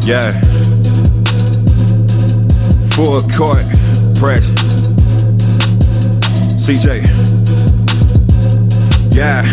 Yeah. Full court press. CJ. Yeah.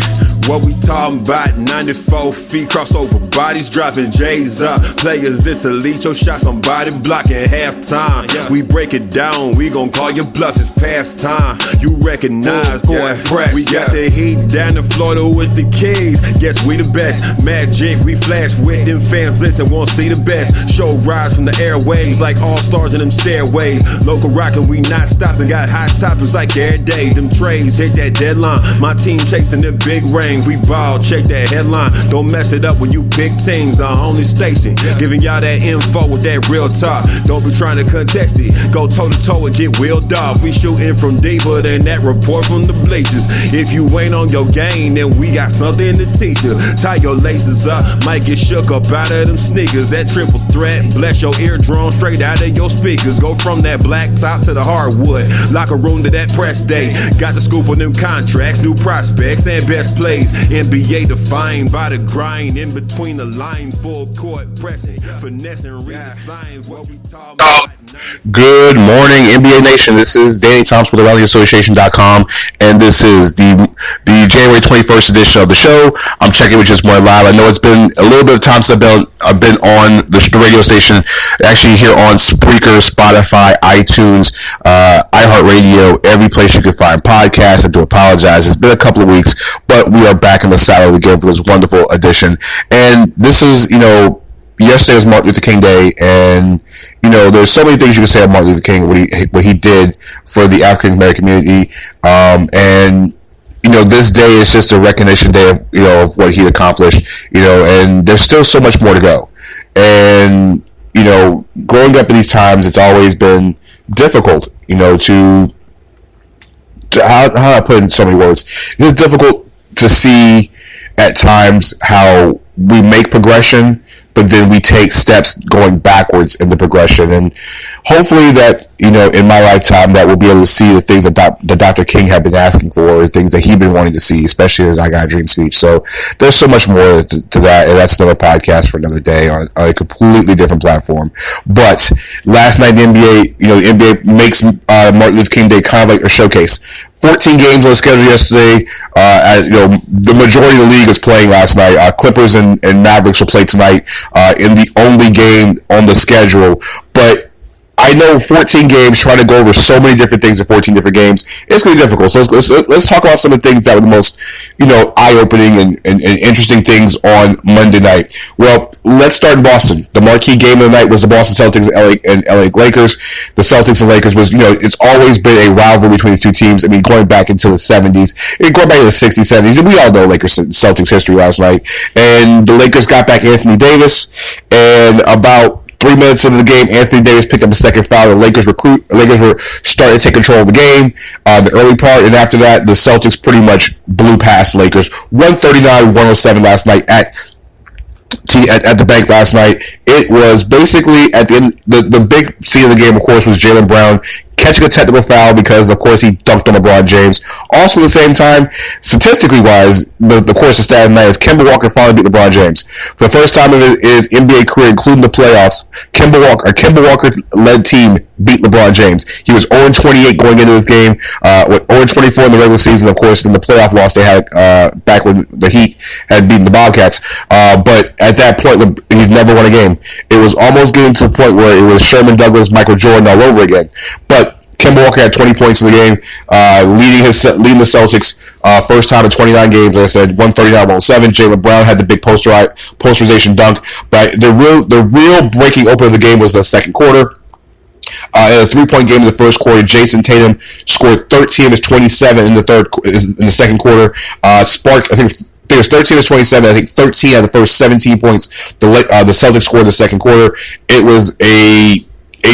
What we talking about? 94 feet, crossover bodies dropping J's up. Players, this elite, your shots on body blocking halftime. We break it down, we gon' call your bluff, it's past time. You recognize, boy, press. We got the heat down in Florida with the keys. Yes, we the best. Magic, we flash with them fans, listen, won't see the best. Show rise from the airwaves like all stars in them stairways. Local rockin', we not stopping, got hot topics like every day. Them trades hit that deadline. My team chasing the big ring. We ball, check that headline. Don't mess it up when you pick teams. The only station giving y'all that info with that real talk. Don't be trying to contest it. Go toe to toe and get wheeled off. We shooting from deeper than that report from the bleachers. If you ain't on your game, then we got something to teach you. Tie your laces up, might get shook up out of them sneakers. That triple threat, bless your eardrum straight out of your speakers. Go from that black top to the hardwood. Locker room to that press day. Got the scoop on them contracts, new prospects and best plays. NBA defined by the grind, in between the lines, full court pressing, finessing, read the signs, what we talk about. Good morning, NBA Nation. This is Danny Thompson with RallyAssociation.com, and this is the January 21st edition of the show. I'm checking with just more live. I know it's been a little bit of time since I've been on the radio station, actually here on Spreaker, Spotify, iTunes, iHeartRadio, every place you can find podcasts. I do apologize. It's been a couple of weeks, but we are back in the saddle again for this wonderful edition. And this is, yesterday was Martin Luther King Day, and there's so many things you can say about Martin Luther King, what he did for the African American community, and this day is just a recognition day of what he accomplished, and there's still so much more to go. And growing up in these times, it's always been difficult, to how do I put it in so many words? It's difficult to see at times how we make progression, but then we take steps going backwards in the progression. And hopefully that, in my lifetime, that we'll be able to see the things that Dr. King had been asking for, the things that he'd been wanting to see, especially his I Got a Dream speech. So there's so much more to that, and that's another podcast for another day on a completely different platform. But last night, the NBA makes Martin Luther King Day kind of like a showcase. 14 games on the schedule yesterday. The majority of the league is playing last night. Clippers and Mavericks will play tonight in the only game on the schedule. But I know 14 games, trying to go over so many different things in 14 different games, it's going to be difficult. So let's talk about some of the things that were the most, eye-opening and interesting things on Monday night. Well, let's start in Boston. The marquee game of the night was the Boston Celtics and LA Lakers. The Celtics and Lakers was, it's always been a rivalry between these two teams. I mean, going back into the 70s, going back to the 60s, 70s, and we all know Lakers Celtics history last night. And the Lakers got back Anthony Davis, and about 3 minutes into the game, Anthony Davis picked up a second foul. The Lakers were starting to take control of the game, the early part, and after that, the Celtics pretty much blew past the Lakers. 139-107 last night at the bank last night. It was basically at the end. The big scene of the game, of course, was Jaylen Brown catching a technical foul because, of course, he dunked on LeBron James. Also, at the same time, statistically wise, the course of stat of the night is Kemba Walker finally beat LeBron James for the first time in his NBA career, including the playoffs. Kemba Walker led team beat LeBron James. He was 0-28 going into this game, with 0-24 in the regular season, of course, in the playoff loss they had back when the Heat had beaten the Bobcats. But at that point, he's never won a game. It was almost getting to the point where it was Sherman Douglas, Michael Jordan all over again. But Kemba Walker had 20 points in the game, leading the Celtics first time in 29 games. Like I said, 139-107. Jaylen Brown had the big posterization dunk. But the real breaking open of the game was the second quarter. In a 3-point game in the first quarter, Jason Tatum scored 13 of his 27 in the second quarter. Spark, I think it was 13 of 27. I think 13 out of the first 17 points the Celtics scored in the second quarter. It was a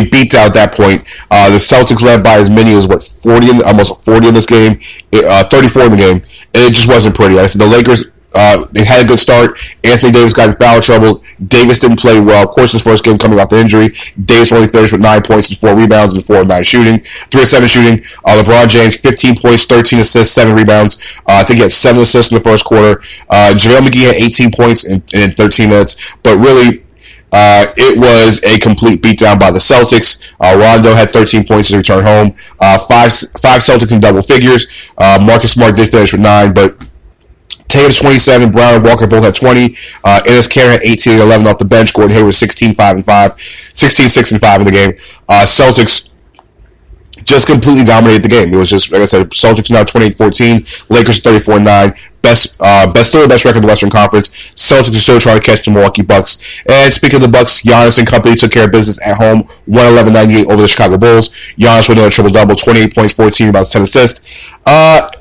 beatdown at that point. The Celtics led by as many as almost 40 in this game, 34 in the game, and it just wasn't pretty. Like I said, the Lakers, they had a good start. Anthony Davis got in foul trouble. Davis didn't play well. Of course, his first game coming off the injury. Davis only finished with 9 points and 4 rebounds and 4 of 9 shooting. 3 of 7 shooting. LeBron James, 15 points, 13 assists, 7 rebounds. I think he had 7 assists in the first quarter. JaVale McGee had 18 points in 13 minutes. But really, It was a complete beatdown by the Celtics. Rondo had 13 points to return home. Five Celtics in double figures. Marcus Smart did finish with 9, but Tatum's 27, Brown and Walker both had 20. Ennis Canner had 18 and 11 off the bench. Gordon Hayward 16, 5 and 5. 16, 6 and 5 in the game. Celtics just completely dominated the game. It was just, like I said, Celtics now 28-14. Lakers 34-9. Still the best record in the Western Conference. Celtics are still trying to catch the Milwaukee Bucks. And speaking of the Bucks, Giannis and company took care of business at home, 111-98 over the Chicago Bulls. Giannis with another triple-double, 28 points, 14 rebounds, 10 assists.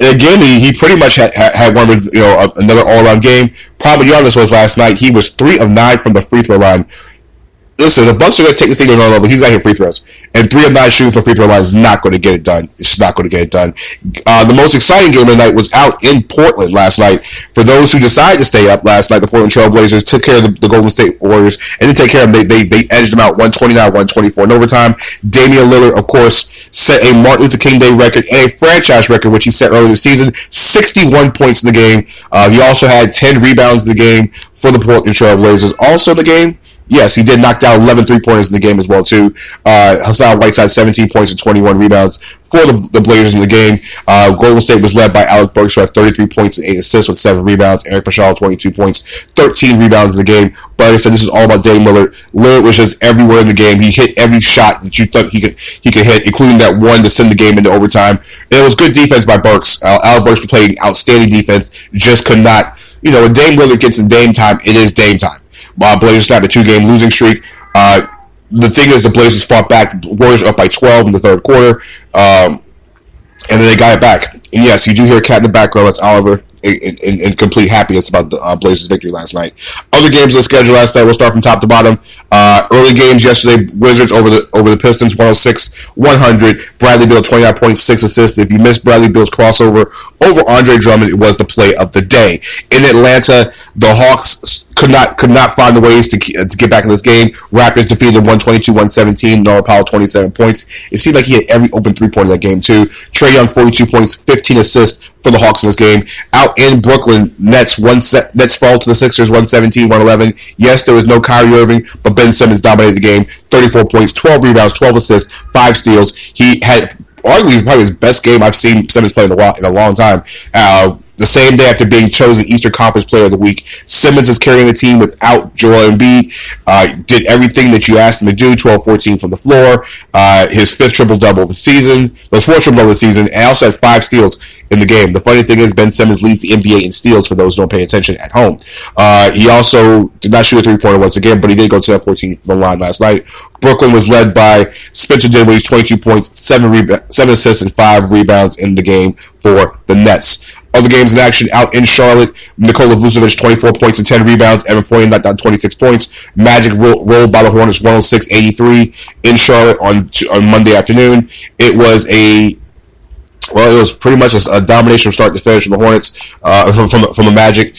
Again, he pretty much had one, another all-around game. Problem with Giannis was last night, he was 3 of 9 from the free throw line. Listen, the Bucks are going to take this thing to another level. He's got to hit free throws. And 3 of 9 shooting from the free throw line is not going to get it done. It's just not going to get it done. The most exciting game of the night was out in Portland last night. For those who decided to stay up last night, the Portland Trail Blazers took care of the Golden State Warriors and didn't take care of them. They edged them out 129-124 in overtime. Damian Lillard, of course, set a Martin Luther King Day record and a franchise record, which he set earlier this season. 61 points in the game. He also had 10 rebounds in the game for the Portland Trail Blazers. Also in the game, yes, he did knock down 11 3-pointers in the game as well, too. Hassan Whiteside, 17 points and 21 rebounds for the Blazers in the game. Golden State was led by Alec Burks, who had 33 points and 8 assists with 7 rebounds. Eric Paschal, 22 points, 13 rebounds in the game. But like I said, this is all about Dame Lillard. Lillard was just everywhere in the game. He hit every shot that you thought he could hit, including that one to send the game into overtime. And it was good defense by Burks. Alec Burks was playing outstanding defense, just could not, when Dame Lillard gets in Dame time, it is Dame time. Blazers snapped a 2-game losing streak. The thing is, the Blazers fought back. Warriors up by 12 in the third quarter, and then they got it back. And yes, you do hear a cat in the background. That's Oliver in complete happiness about the Blazers' victory last night. Other games on the schedule last night, we'll start from top to bottom. Early games yesterday, Wizards over the Pistons, 106-100. Bradley Beal, 29 points, 6 assists. If you missed Bradley Beal's crossover over Andre Drummond, it was the play of the day. In Atlanta, the Hawks could not find the ways to get back in this game. Raptors defeated 122-117. Norman Powell, 27 points. It seemed like he had every open three-pointer in that game, too. Trae Young, 42 points, 15 assists for the Hawks in this game. Out in Brooklyn, Nets fall to the Sixers, 117-111. Yes, there was no Kyrie Irving, but Ben Simmons dominated the game. 34 points, 12 rebounds, 12 assists, 5 steals. He had arguably probably his best game I've seen Simmons play in a long time. The same day after being chosen Eastern Conference Player of the Week, Simmons is carrying the team without Joel Embiid. Did everything that you asked him to do, 12-14 from the floor. His 5th triple-double of the season. Those 4 triple-double of the season, and also had 5 steals in the game. The funny thing is, Ben Simmons leads the NBA in steals for those who don't pay attention at home. He also did not shoot a three-pointer once again, but he did go to that 14 from the line last night. Brooklyn was led by Spencer Dinwiddie's 22 points, 7 assists, and 5 rebounds in the game for the Nets. Other games in action out in Charlotte, Nikola Vucevic, 24 points and 10 rebounds. Evan Fournier knocked down 26 points. Magic rolled by the Hornets 106-83 in Charlotte on Monday afternoon. It was pretty much a domination from start to finish from the Hornets, from the Magic,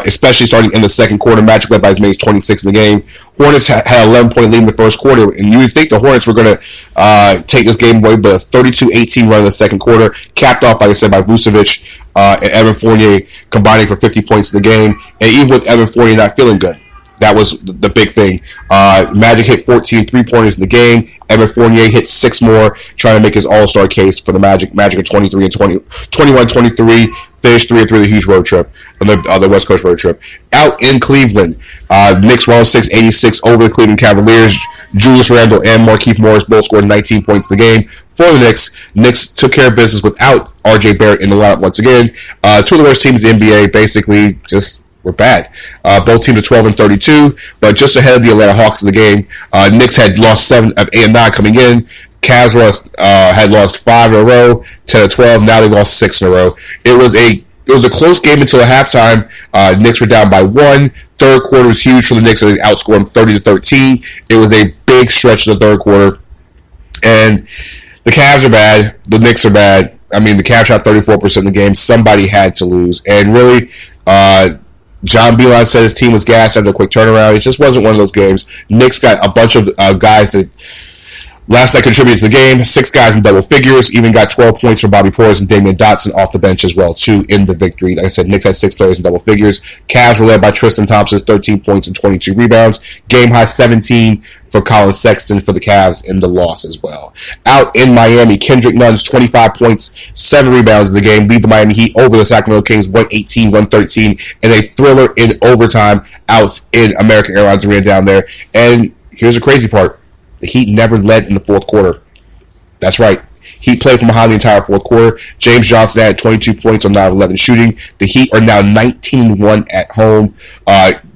especially starting in the second quarter. Magic led by as many as 26 in the game. Hornets had 11-point lead in the first quarter, and you would think the Hornets were going to take this game away, but a 32-18 run in the second quarter, capped off, like I said, by Vucevic and Evan Fournier combining for 50 points in the game, and even with Evan Fournier not feeling good. That was the big thing. Magic hit 14 three-pointers in the game. Evan Fournier hit 6 more, trying to make his all-star case for the Magic. Magic at 23 and 21-23, finished 3-3 the huge road trip, on the West Coast road trip. Out in Cleveland, Knicks 106-86 over the Cleveland Cavaliers. Julius Randle and Markieff Morris both scored 19 points in the game. For the Knicks, Knicks took care of business without R.J. Barrett in the lineup once again. 2 of the worst teams in the NBA basically just were bad. Both teams are 12-32, but just ahead of the Atlanta Hawks in the game. Knicks had lost 7 of 8 and 9 coming in. Cavs had lost 5 in a row, 10-12. Now they lost 6 in a row. It was a close game until halftime. Knicks were down by 1. Third quarter was huge for the Knicks. They outscored them 30-13. It was a big stretch in the third quarter, and the Cavs are bad. The Knicks are bad. I mean, the Cavs shot 34% in the game. Somebody had to lose, and really, John Beilein said his team was gassed after a quick turnaround. It just wasn't one of those games. Knicks got a bunch of guys that Last night contributed to the game. 6 guys in double figures. Even got 12 points from Bobby Portis and Damian Dotson off the bench as well, too, in the victory. Like I said, Knicks had 6 players in double figures. Cavs were led by Tristan Thompson, 13 points and 22 rebounds. Game high 17 for Colin Sexton for the Cavs in the loss as well. Out in Miami, Kendrick Nunn's 25 points, 7 rebounds in the game. Lead the Miami Heat over the Sacramento Kings 118-113 in a thriller in overtime out in American Airlines Arena down there. And here's the crazy part. The Heat never led in the fourth quarter. That's right. Heat played from behind the entire fourth quarter. James Johnson had 22 points on 9-11 shooting. The Heat are now 19-1 at home.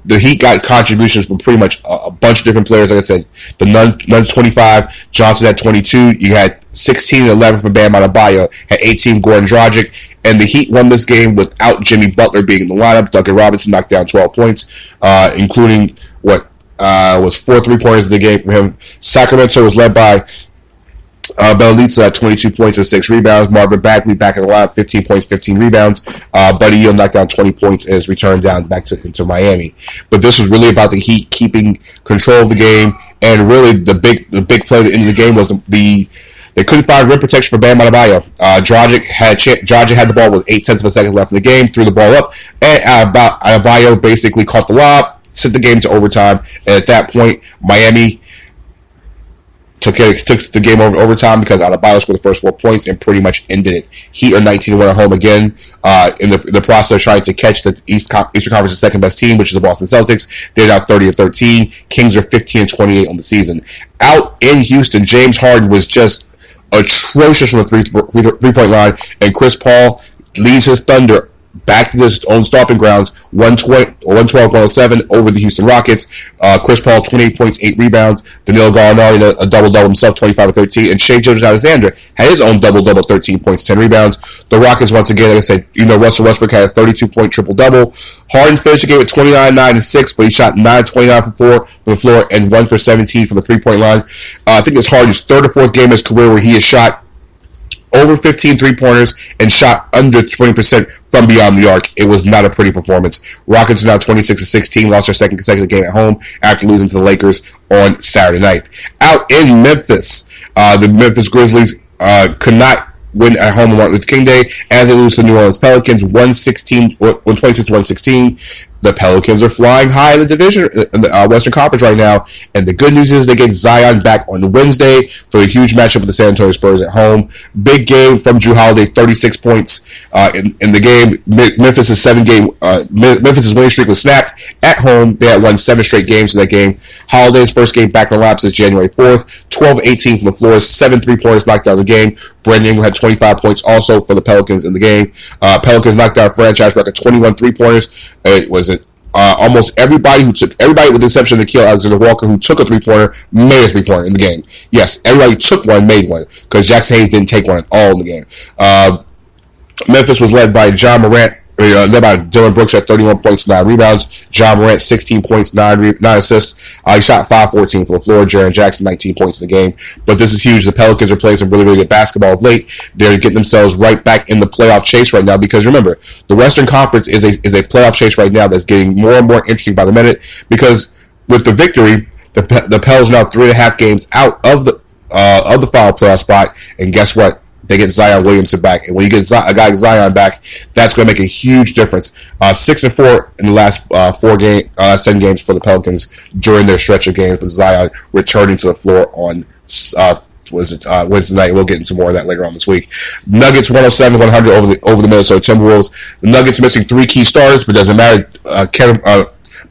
The Heat got contributions from pretty much a bunch of different players. Like I said, the Nunn's 25, Johnson had 22. You had 16 and 11 from Bam Adebayo, had 18 Goran Dragic. And the Heat won this game without Jimmy Butler being in the lineup. Duncan Robinson knocked down 12 points, including was 4 3-pointers in the game from him. Sacramento was led by Bjelica at 22 points and 6 rebounds. Marvin Bagley back in the lineup, 15 points, 15 rebounds. Buddy Hield knocked down 20 points as returned down back into Miami. But this was really about the Heat keeping control of the game, and really the big play at the end of the game was they couldn't find rim protection for Bam Adebayo. Dragic had the ball with 0.8 of a second left in the game, threw the ball up, and Adebayo basically caught the lob, sent the game to overtime, and at that point, Miami took the game over overtime because Adebayo scored the first 4 points and pretty much ended it. Heat are 19-1 at home again in the process of trying to catch the Eastern Conference's second best team, which is the Boston Celtics. They're now 30-13. Kings are 15-28 on the season. Out in Houston, James Harden was just atrocious from the three-point line, and Chris Paul leads his Thunder back to his own stomping grounds, 112-107 over the Houston Rockets. Chris Paul, 28 points, 8 rebounds. Danilo Gallinari, a double-double himself, 25-13. And Shai Gilgeous-Alexander had his own double-double, 13 points, 10 rebounds. The Rockets, once again, like I said, Russell Westbrook had a 32-point triple-double. Harden finished the game with 29, 9, and 6, but he shot 9, 29 from 4 from the floor and 1 for 17 from the three-point line. I think it's Harden's third or fourth game in his career where he has shot over 15 three-pointers and shot under 20% from beyond the arc. It was not a pretty performance. Rockets are now 26-16, lost their second consecutive game at home after losing to the Lakers on Saturday night. Out in Memphis, the Memphis Grizzlies could not win at home on Martin Luther King Day as they lose to the New Orleans Pelicans 126-116. The Pelicans are flying high in the division, in the Western Conference right now, and the good news is they get Zion back on Wednesday for a huge matchup with the San Antonio Spurs at home. Big game from Jrue Holiday, 36 points in the game. Memphis' winning streak was snapped at home. They had won 7 straight games in that game. Holiday's first game back on the lineup since January 4th. 12-18 from the floor, 7 3-pointers knocked out of the game. Brandon Ingram had 25 points also for the Pelicans in the game. Pelicans knocked out a franchise record 21 3-pointers. It was almost everybody with the exception of Nickeil Alexander-Walker, who took a 3-pointer, made a 3-pointer in the game. Yes, everybody who took one made one, because Jackson Hayes didn't take one at all in the game. Memphis was led by John Morant, led by Dylan Brooks at 31 points, 9 rebounds. John Morant, 16 points, 9 assists. He shot 5-14 for the floor. Jaren Jackson, 19 points in the game. But this is huge. The Pelicans are playing some really, really good basketball of late. They're getting themselves right back in the playoff chase right now, because remember, the Western Conference is a playoff chase right now that's getting more and more interesting by the minute, because with the victory, the Pels are now 3.5 games out of the final playoff spot, and guess what? They get Zion Williamson back, and when you get a guy like Zion back, that's going to make a huge difference. 6-4 in the last 10 games for the Pelicans during their stretch of games, with Zion returning to the floor on Wednesday night. We'll get into more of that later on this week. Nuggets 107-100 over the Minnesota Timberwolves. The Nuggets missing 3 key starters, but doesn't matter.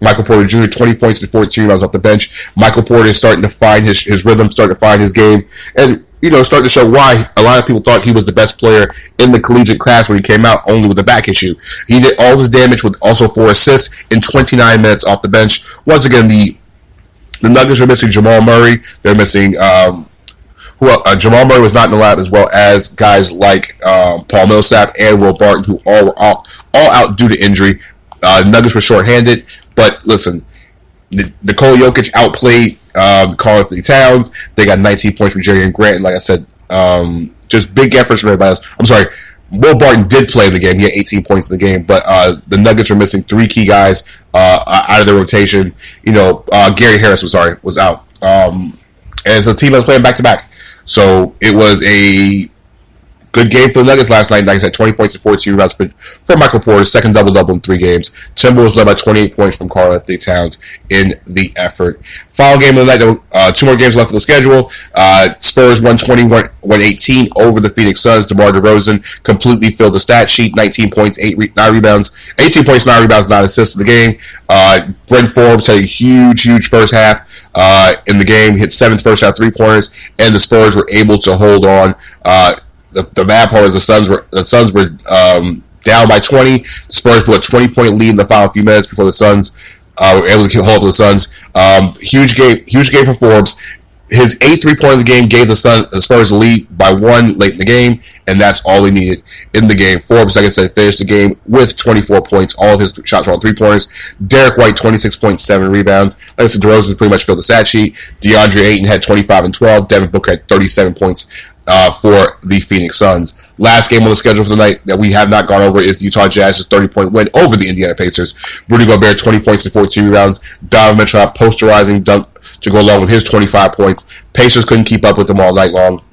Michael Porter Jr., 20 points and 14 rebounds off the bench. Michael Porter is starting to find his rhythm, starting to find his game, and starting to show why a lot of people thought he was the best player in the collegiate class when he came out, only with a back issue. He did all this damage with also 4 assists in 29 minutes off the bench. Once again, the Nuggets are missing Jamal Murray. They're missing Jamal Murray was not in the lineup, as well as guys like Paul Millsap and Will Barton, who all were all out due to injury. Nuggets were shorthanded, but listen, Nikola Jokic outplayed Karl Anthony Towns. They got 19 points from Jerry Grant. And like I said, just big efforts from everybody else. I'm sorry, Will Barton did play in the game. He had 18 points in the game, but the Nuggets are missing 3 key guys out of their rotation. Gary Harris was out. And so the team was playing back-to-back. So it was a good game for the Nuggets last night. Nuggets had 20 points and 14 rebounds for Michael Porter, second double-double in 3 games. Timberwolves led by 28 points from Karl-Anthony Towns in the effort. Final game of the night, 2 more games left of the schedule. Spurs 120-118 over the Phoenix Suns. DeMar DeRozan completely filled the stat sheet, 19 points, 9 rebounds, 18 points, 9 rebounds, 9 assists in the game. Brent Forbes had a huge first half in the game, hit 7 first-half three-pointers, and the Spurs were able to hold on. The bad part is the Suns were down by 20. The Spurs put a 20-point lead in the final few minutes before the Suns were able to hold the Suns. Huge game for Forbes. His 8th three-pointer of the game gave the Spurs the lead by 1 late in the game, and that's all he needed in the game. Forbes, like I said, finished the game with 24 points. All of his shots were on three-pointers. Derek White, 26.7 rebounds. Like I said, DeRozan pretty much filled the stat sheet. DeAndre Ayton had 25 and 12. Devin Booker had 37 points for the Phoenix Suns. Last game on the schedule for the night that we have not gone over is Utah Jazz's 30-point win over the Indiana Pacers. Rudy Gobert, 20 points and 14 rebounds. Donovan Mitchell had posterizing dunk to go along with his 25 points. Pacers couldn't keep up with them all night long.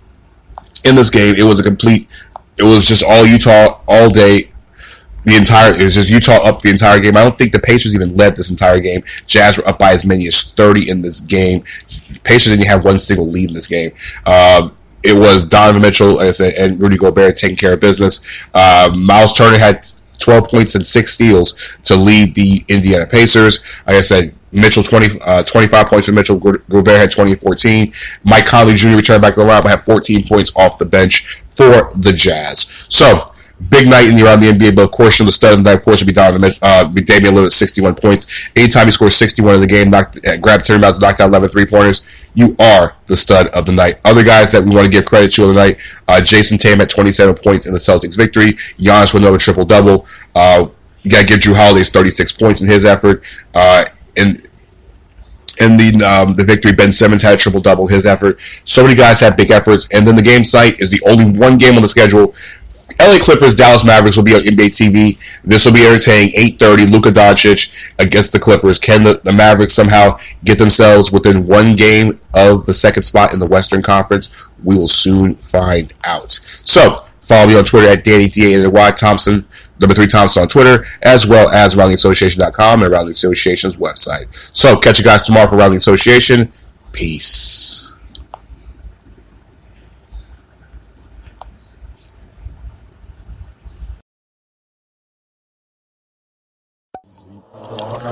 In this game, it was just all Utah all day. It was just Utah up the entire game. I don't think the Pacers even led this entire game. Jazz were up by as many as 30 in this game. Pacers didn't have one single lead in this game. It was Donovan Mitchell, like I said, and Rudy Gobert taking care of business. Miles Turner had 12 points and 6 steals to lead the Indiana Pacers. Like I said, Mitchell 25 points for Mitchell. Gobert had 20 and 14. Mike Conley Jr. returned back to the lineup, had 14 points off the bench for the Jazz. So, big night around the NBA, but of course, the stud of the night, of course, would be Damian Lillard, 61 points. Anytime he scores 61 in the game, grabbed 10 rebounds, knocked out 11 three-pointers, you are the stud of the night. Other guys that we want to give credit to on the night, Jason Tatum had 27 points in the Celtics victory. Giannis with another triple-double. You got to give Drew Holiday's 36 points in his effort. In the victory, Ben Simmons had a triple-double in his effort. So many guys had big efforts. And then the game site is the only one game on the schedule. LA Clippers, Dallas Mavericks will be on NBA TV. This will be entertaining. 8:30, Luka Doncic against the Clippers. Can the Mavericks somehow get themselves within one game of the second spot in the Western Conference? We will soon find out. So, follow me on Twitter at DannyDA Thompson, number 3 Thompson on Twitter, as well as RoundingAssociation.com and Rounding Association's website. So, catch you guys tomorrow for Rounding Association. Peace.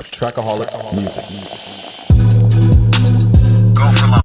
Trackaholic music. Go for life.